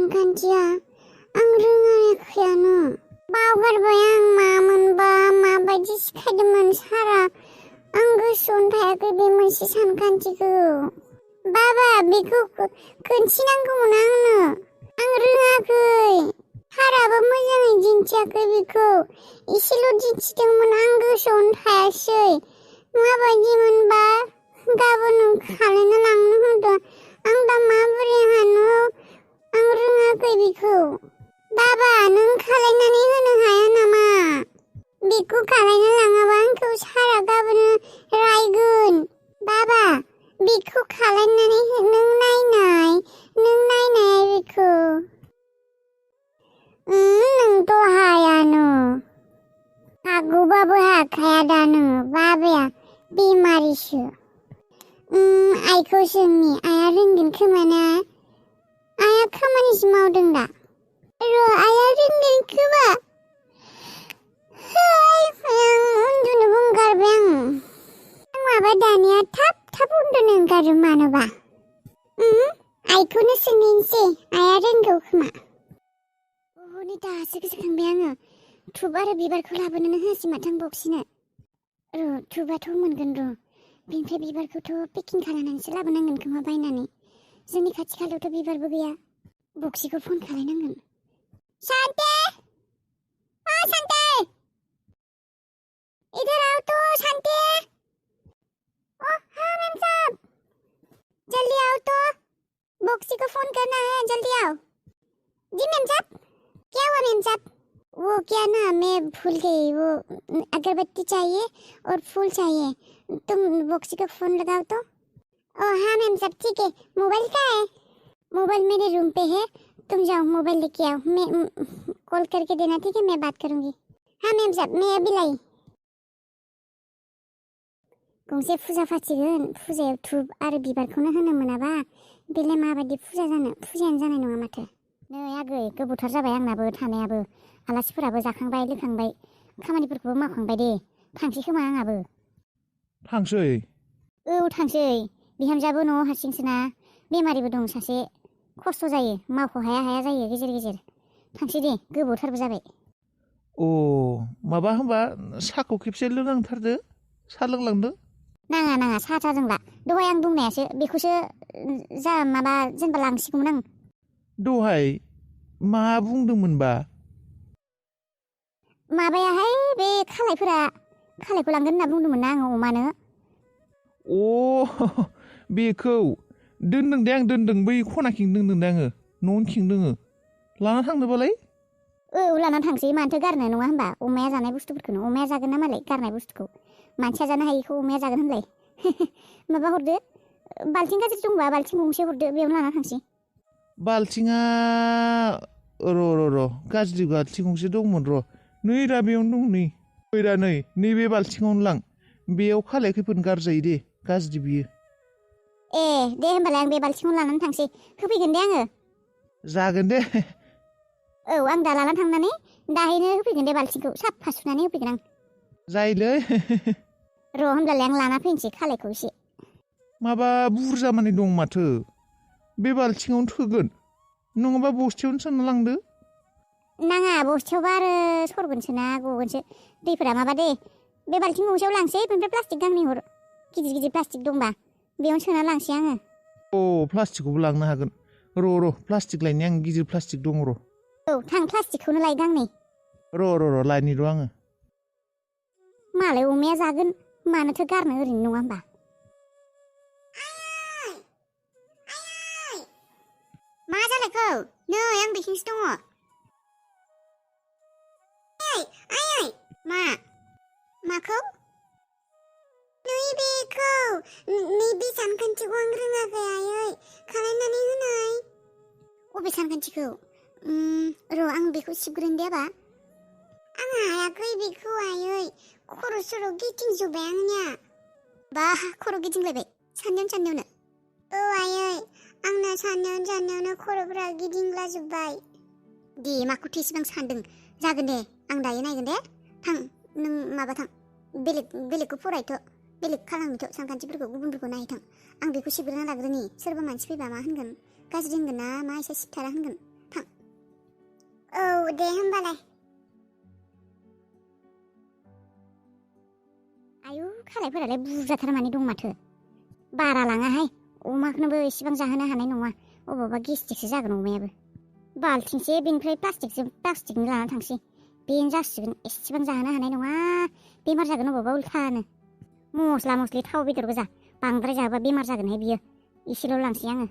सानखान्थिया आं रोङाखैयानो बावगारबाय आं मामोनबा माबायदि सिखायदोंमोन सारा आं गोसोआवनो थायाखै बे मोनसे सानखान्थिखौ बाबा बेखौ खोन्थिनांगौमोन आंनो आं रोङाखै साराबो मोजाङै दिन्थियाखै बेखौ एसेल' दिन्थिदोंमोन आं गोसोआवनो थायासै माबायदिमोनबा गाबोन खालायना लांनो होदों आं दा माबोरै हानो आं रोङाखै बेखौ बाबा नों खालायनानै होनो हाया नामा बेखौ खालायना लाङाबा आंखौ सारा गाबोन रायगोन बाबा बेखौ खालायनानै नों नायनाय बेखौ नोंथ' हायानो हागौबाबो हाखाया दा नोङो बाबाया बेमारिसो आइखौ सोंनि आइया रोंगोन खोमा ना आइया खामानिसो मावदों दा आइया रोंगोन खोमा उन्दुनोबो ओंखारबाय आं माबा दानिया थाब उन्दुनो ओंखारो मानोबा आइखौनो सोंनोसै आइया रोंगौ खोमा नै दासो गोसोखांबाय आङो धुप आरो बिबारखौ लाबोनोनो होआसै माथो आं बक्सिनो धुपआथ' मोनगोन बेनिफ्राय बिबारखौथ' पेकिं खालामनानैसो लाबोनांगोन खोमा बायनानै जोंनि खाथि खालायावथ' बिबारबो गैया बक्सिखौ फन खालायनांगोन शान्ति शान्ति इधर आओ तो शांति हाँ मैम साहब जल्दी आओ तो बॉक्सी को फोन करना है जल्दी आओ जी मैम साहब क्या हुआ मैम साहब वो क्या ना मैं भूल गई वो अगरबत्ती चाहिए और फूल चाहिए तुम बॉक्सी को फोन लगाओ तो हाँ मैम साहब ठीक है मोबाइल का है मोबाइल मेरे रूम पे है तुम जाओ मोबाइल लेके आओ मैं कॉल करके देना ठीक है मैं बात करूँगी हाँ मैम साहब मैं अभी लाई गंसे फुजा फाथिगोन फुजायाव धुप आरो बिबारखौनो होनो मोनाबा बेलाय माबायदि फुजायानो जानाय नङा माथो नै आगै गोबावथार जाबाय आंनाबो थानायाबो आलासिफोराबो जाखांबाय लोखांबाय खामानिफोरखौबो मावखांबाय दे थांसै खोमा आंहाबो थांसै औ थांसै बिहामजोआबो न'आव हारसिंसोना बेमारिबो दं सासे खस्थ' जायो मावख' हाया जायो गेजेर गेजेर थांसै दे गोबावथारबो जाबाय माबा होनबा साहाखौ खेबसे लोंनांथारदो साहा लोंलांदो नाङा साहा थाजोंला दहाय आं बुंनायासो बेखौसो जा माबा जेनेबा लांसिगौमोन आं दहाय मा बुंदोंमोनबा माबायाहाय बे खालायखौ लांगोन होनना बुंदोंमोन ना आङो अमानो बेखौ दोनदों दे आं दोनदों बै खनाखिं दोनदों दे आङो न'आवनो खिं दोङो लाना थांनोबालाय लाना थांसै मानोथो गारनो नङा होनबा अमाया जानाय बुस्थुफोरखौनो अमाया जागोन ना मालाय गारनाय बुस्थुखौ मानसिया जानो हायिखौ अमाया जागोन होनलाय माबा हरदो बाल्थिं गाज्रि दंबा बाल्थिं गंसे हरदो बेयावनो लाना थांसै बाल्थिङा र' गाज्रि बाल्थिं गंसे दंमोन नै दा बेयावनो दं नै नैबे बाल्थिङावनो लां बेयाव खालाय खैफोद गारजायो दे गाज्रि बियो दे होमबालाय आं बे बाल्थिङावनो लानानै थांसै होफैगोन दे आङो जागोन दे आं दा लाना थांनानै दाहायनो होफैगोन दे बाल्थिंखौ साफा सुनानै होफैगोन आं जायोलै होमब्लालाय आं लाना फैनोसै खालायखौ एसे माबा बुरजा माने दं माथो बे बाल्थिङावनो थोगोन नङाबा बस्थायावनो सोना लांदो नाङा बस्थायावबा आरो सरगोनसोना गगोनसो दैफोरा माबा दे बे बाल्थिं गंसेयाव लांसै बेनिफ्राय प्लास्टिक गांनै हर गिदिर प्लास्टिक दंबा बेयावनो सोना लांसै आङो प्लास्टिकखौबो लांनो हागोन र' प्लास्टिक लायनि आं गिदिर प्लास्टिक दङ थां प्लास्टिकखौनो लाय गांनै र' लायनि आङो मालाय अमाया जागोन मानोथो गारनो ओरैनो नङा होनबा मा जालायखौ नै आं बेखिंसो दङ आयै माखौ नैबे सानखान्थिखौ आं रोङाखै आयै खालायनानै होनाय अबे सानखान्थिखौ आं बेखौ सिबग्रोन दे आं हायाखै बेखौ आयै खर' सर' गिदिंजोब्बाय आंनिया बा खर' गिदिंलायबाय साननायावनो आयै आंना साननायावनो खर'फोरा गिदिंलाजोब्बाय दे माखौथो एसेबां सानदों जागोन दे आं दायो नायगोन दे थां नों माबा थां बेलेगखौ फरायथ' बेलेग खालामनोथ' सानखान्थिफोरखौ गुबुनफोरखौ नायथां आं बेखौ सिबग्रोना लाग्रोनि सोरबा मानसि फैबा मा होनगोन गाज्रि होनगोन ना मा एसे सिबथारा होनगोन थां औ दे होमबालाय। आयु खालायफोरालाय बुरजाथार माने दं माथो। बारा लाङाहाय, अमाखौनोबो एसेबां जाहोनो हानाय नङा। अबावबा गेस्ट्रिकसो जागोन अमायाबो। बाल्थिंसे बेनिफ्राय प्लास्टिकनि लाना थांसै। बेनो जासिगोन, एसेबां जाहोनो हानाय नङा। बेमार जागोन अबावबा उल्थानो। मस्ला मस्लि थाव बेदर गोजा बांद्राय जाबा बेमार जागोनहाय बियो। एसेल' लांसै आङो।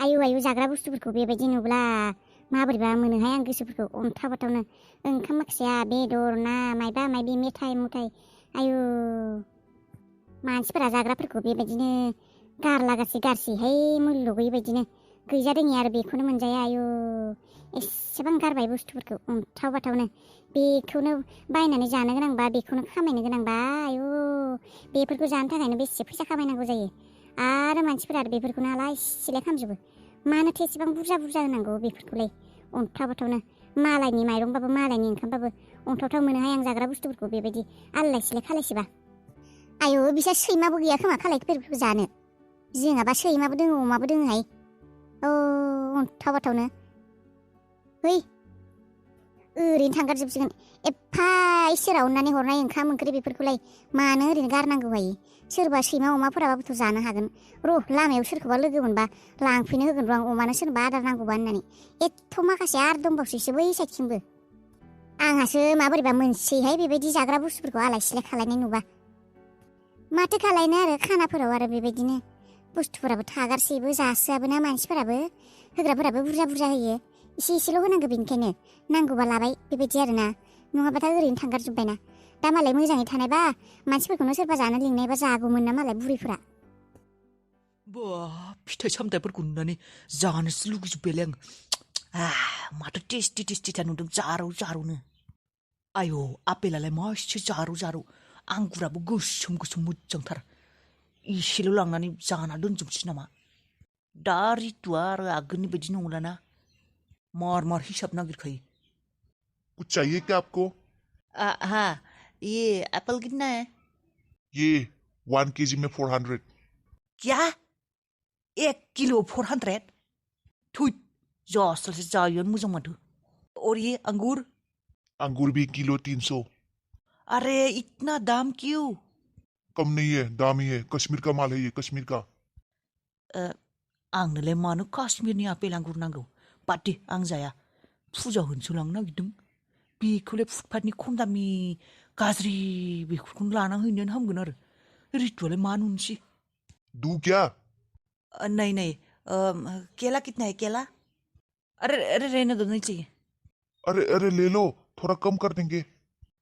आयु जाग्रा बुस्थुफोरखौ बेबायदि नुब्ला माबोरैबा मोनोहाय आं गोसोफोरखौ अन्थाव बाथावनो। ओंखाम माखासेया बेदर ना मायबा मायबि मेथाइ मुथाइ। आयु मानसिफोरा जाग्राफोरखौ बेबायदिनो गारसैहाय मुल्य गैयि बायदिनो। गैजारोङि आरो बेखौनो मोनजाया। आयु एसेबां गारबाय बुस्थुफोरखौ अन्थाव बाथावनो। बेखौनो बायनानै जानो गोनांबा, बेखौनो खामायनो गोनांबा आयु बेफोरखौ जानो थाखायनो बेसे फैसा खामायनांगौ जायो। आरो मानसिफोरा आरो बेफोरखौनो आलाय सिलाय खालामजोबो। मानोथो एसेबां बुरजा होनांगौ बेफोरखौलाय अन्थाव बाथावनो। मालायनि माइरंबाबो मालायनि ओंखामबाबो अन्थावथाव मोनोहाय आं जाग्रा बुस्थुफोरखौ बेबायदि आलाय सिलाय खालायसोबा। आयु बिसा सैमाबो गैया खोमा खालायफोरखौ जानो। जोंहाबा सैमाबो दोङो अमाबो दोङोहाय। अन्थाव बाथावनो। है ओरैनो थांगारजोबसिगोन। एफा इसोरा अननानै हरनाय ओंखाम ओंख्रि बेफोरखौलाय मानो ओरैनो गारनांगौहाय। सोरबा सैमा अमाफोराबाबोथ' जानो हागोन। लामायाव सोरखौबा लोगो मोनबा लांफैनो होगोन आं अमानो सोरनोबा आदार नांगौबा होननानै। एथ' माखासे आरो दंबावसैसो बै साइडथिंबो। आंहासो माबोरैबा मोनसैहाय बेबायदि जाग्रा बुस्थुफोरखौ आलाय सिलाय खालायनाय नुबा। माथो खालायनो आरो, खानाफोराव आरो बेबायदिनो बुस्थुफोराबो थागारसैबो जासोआबो ना मानसिफोराबो। होग्राफोराबो बुरजा होयो। एसेल' होनांगौ, बेनिखायनो नांगौबा लाबाय बेबायदि आरोना। नङाबाथाय ओरैनो थांगारजोब्बायना। दा मालाय मोजाङै थानायबा मानसिफोरखौनो सोरबा जानो लिंनायबा जागौमोन ना मालाय बुरैफोरा। बा फिथाइ सामथाइफोरखौ नुनानै जानोसो लुगैजोब्बायलै आं। माथो टेस्टि नुदों जारौनो। आयौ आपेलालाय मासे जारौ। आंगुराबो गोसोम मोजांथार। एसेल' लांनानै जाना दोनजोबसै नामा। दा रितुआ आरो आगोलनि बायदि नंलाना। मार हिसाब नागिरखायो। कुछ चाहिए क्या आपको? हाँ, ये एप्पल कितना है? ये 1 kg में 400। क्या 1 किलो 400? थुइट जास्लासो जायोआनो मोजां माथो। और ये अंगूर? अंगूर भी किलो 300। अरे इतना दाम क्यों? कम नहीं है, दाम ही है। कश्मीर का माल है ये, कश्मीर का। आंनोलाय मानो काश्मीरनि आपेल आंगुर नांगौ? बाद दे, आं जाया। फुजा होनोसो लांनो नागिरदों। बेखौलाय फुटपाथनि खम दामि गाज्रि बेफोरखौनो लाना हैनायानो हामगोन आरो। रितुआलाय मा नुनोसै। दूं क्या? नहीं, केला कितना है केला? अरे रहने दो, नहीं चाहिए। अरे ले लो, थोड़ा कम कर देंगे।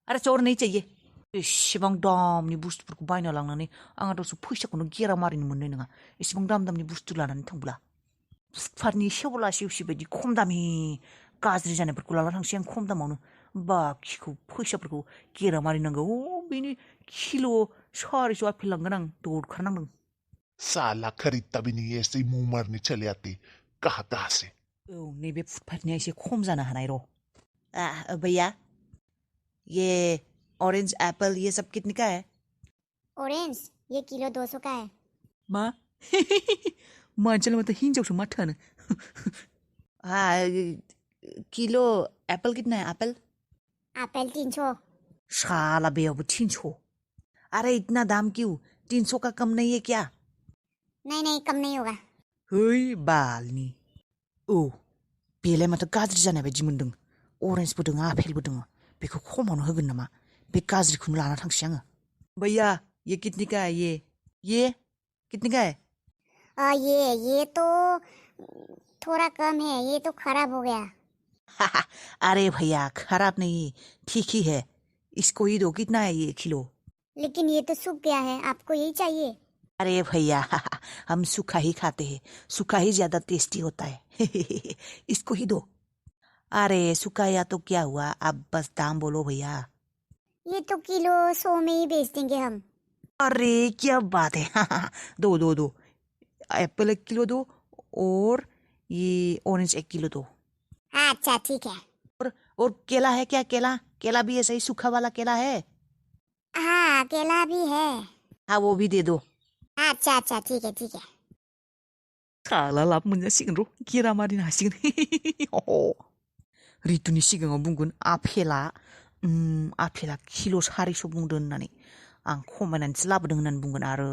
अरे चोर नहीं चाहिए। एसेबां दामनि बुस्थुफोरखौ बायना लांनानै आंहाथ' फैसाखौनो गेरा मारिनो मोननाय नङा। एसेबां दामनि बुस्थु लानानै थांब्ला फुटपाथनि सेवला सेवसि बायदि खम दामि गाज्रि जानायफोरखौ लाना थांसै आं खम दामावनो। बाखिखौ फैसाफोरखौ गेरा मारिनांगौ। बेनि किल' 400 आपेल लांगोन आं, दरखारनांदों। साला खरीदता भी नहीं है, ऐसे ही मुंह मारने चले आते। कहाँ से? नैबे फुटपाथनिया एसे खम जानो हानाय र'। भैया ये ऑरेंज एप्पल ये सब कितने का है? ऑरेंज ये किलो 200 का है। मा? मानसियालाय माथो हिन्जावसो माथोआनो। किलो एप्पल कितना है एप्पल? एप्पल 300। साला बेयावबो 300। अरे इतना दाम क्यों? 300 का कम नहीं है क्या? नहीं कम नहीं होगा। है बालनि। बेलाय माथो गाज्रि जानाय बायदि मोनदों। अरेन्जबो दङ आपेलबो दङ। बेखौ खमावनो होगोन नामा? बे गाज्रिखौनो लाना थांसै आङो। भैया ये कितने का है ये कितने का है? ये तो थोड़ा कम है, ये तो खराब हो गया। अरे भैया खराब नहीं, ठीक ही है। इसको ही दो। कितना है ये किलो? लेकिन ये तो सूख गया है, आपको यही चाहिए? अरे भैया हम सूखा ही खाते हैं। सूखा ही ज्यादा टेस्टी होता है। इसको ही दो। अरे सूखा या तो क्या हुआ, अब बस दाम बोलो भैया। ये तो किलो 100 में ही बेच देंगे हम। अरे क्या बात है। दो एप्पल 1 किलो दो और ये ऑरेंज 1 किलो दो। अच्छा ठीक है। और केला है क्या? केला भी ऐसा ही सूखा वाला केला है? हाँ केला भी है। हाँ वो भी दे दो। अच्छा ठीक है। साला लाब मोनजासिगोन र', गेरा मारिनो हासिगोन। रितुनि सिगाङाव बुंगोन आपेला किल' 400 बुंदों होननानै आं खमायनानैसो लाबोदों होननानै बुंगोन आरो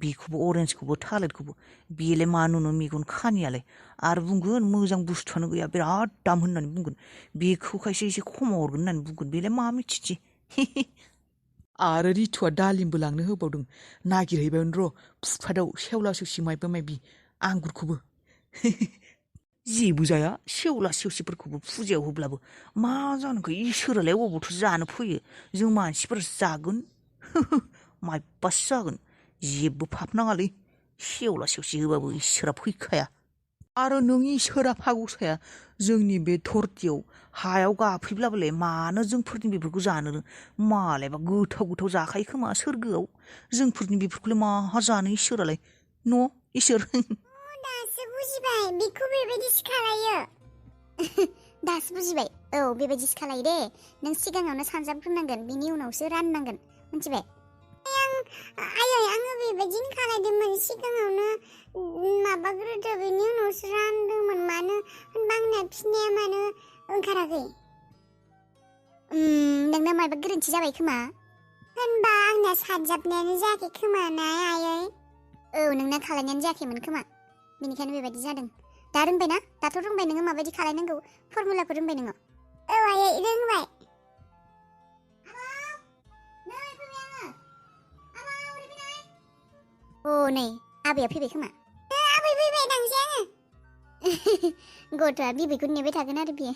बेखौबो अरेन्जखौबो थालिरखौबो बेलाय मा नुनो मेगन खानियालाय आरो बुंगोन मोजां बुस्थुआनो गैया बिराद दाम होननानै बुंगोन बेखौखायसो एसे खमाव हरगोन होननानै बुंगोन बेलाय मा मिथिसै आरो रितुआ दालिमबो लांनो होबावदों नागिरहैबायमोन र' फुटपाथाव सेवला सेवसि माइबा माइबि आंगुरखौबो जेबो जाया सेवला सेवसिफोरखौबो फुजायाव होब्लाबो मा जानोखो इसोरालाय अबावथो जानो फैयो जों मानसिफोरासो जागोन माइबासो जागोन जेबो फाब नाङालै सेवला सेवसि होबाबो इसोरा फैखाया आरो नों इसोरा फागुसाया जोंनि बे धरतियाव हायाव गाफैब्लाबोलाय मानो जोंफोरनि बेफोरखौ जानो मालायबा गोथाव गोथाव जाखायो खोमा सोरगोआव जोंफोरनि बेफोरखौलाय माहा जानो इसोरालाय न' इसोर दासो बुजिबाय बेखौ बेबायदिसो खालायो दासो बुजिबाय औ बेबायदिसो खालायो दे नों सिगाङावनो सानजाबग्रोनांगोन बिनि उनावसो राननांगोन मिथिबाय आयै आङो बेबायदिनो खालायदोंमोन सिगाङावनो माबाग्रोदो बेनि उनावसो रानदोंमोन मानो होनबा आंना फिनाया मानो ओंखाराखै नोंना माबा गोरोन्थि जाबाय खोमा होनबा आंना सानजाबनायानो जायाखै खोमा ना आयै औ नोंना खालायनायानो जायाखैमोन खोमा बेनिखायनो बेबायदि जादों दा रोंबायना दाथ' रोंबाय नोङो माबायदि खालायनांगौ फर्मुलाखौ रोंबाय नोङो औ आयै रोंबाय नै आबैया फैबाय खोमा आबै फैबाय थांसै आङो गथ'आ बिबैखौ नेबाय थागोन आरो बियो